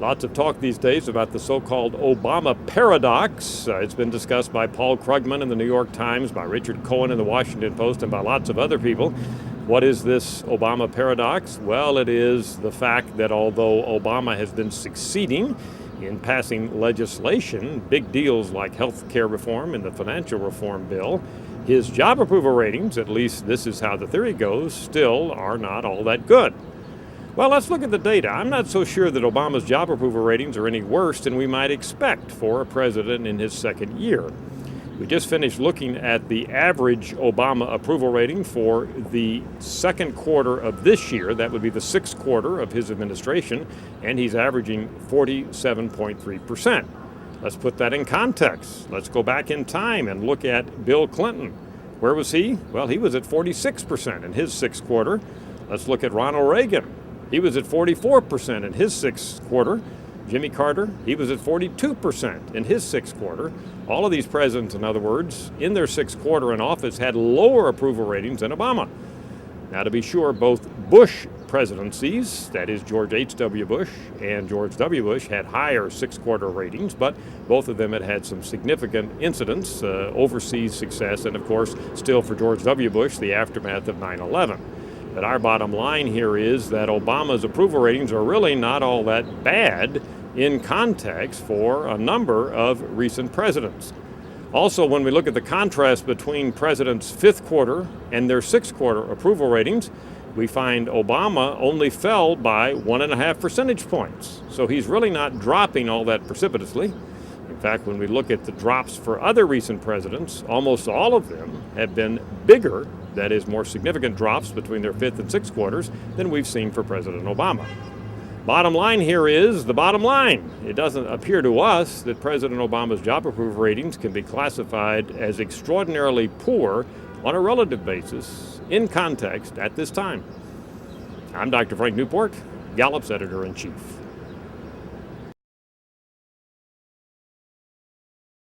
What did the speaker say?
Lots of talk these days about the so-called Obama paradox. It's been discussed by Paul Krugman in the New York Times, by Richard Cohen in the Washington Post, and by lots of other people. What is this Obama paradox? Well, it is the fact that although Obama has been succeeding in passing legislation, big deals like health care reform and the financial reform bill, his job approval ratings, at least this is how the theory goes, still are not all that good. Well, let's look at the data. I'm not so sure that Obama's job approval ratings are any worse than we might expect for a president in his second year. We just finished looking at the average Obama approval rating for the second quarter of this year. That would be the sixth quarter of his administration, and he's averaging 47.3%. Let's put that in context. Let's go back in time and look at Bill Clinton. Where was he? Well, he was at 46% in his sixth quarter. Let's look at Ronald Reagan. He was at 44% in his sixth quarter. Jimmy Carter, he was at 42% in his sixth quarter. All of these presidents, in other words, in their sixth quarter in office had lower approval ratings than Obama. Now, to be sure, both Bush presidencies, that is George H.W. Bush and George W. Bush, had higher sixth quarter ratings, but both of them had had some significant incidents, overseas success, and of course, still for George W. Bush, the aftermath of 9/11. But our bottom line here is that Obama's approval ratings are really not all that bad in context for a number of recent presidents. Also, when we look at the contrast between presidents' fifth quarter and their sixth quarter approval ratings, we find Obama only fell by 1.5 percentage points. So he's really not dropping all that precipitously. In fact, when we look at the drops for other recent presidents, almost all of them have been bigger, that is, more significant drops between their fifth and sixth quarters than we've seen for President Obama. Bottom line here is the bottom line. It doesn't appear to us that President Obama's job approval ratings can be classified as extraordinarily poor on a relative basis in context at this time. I'm Dr. Frank Newport, Gallup's Editor-in-Chief.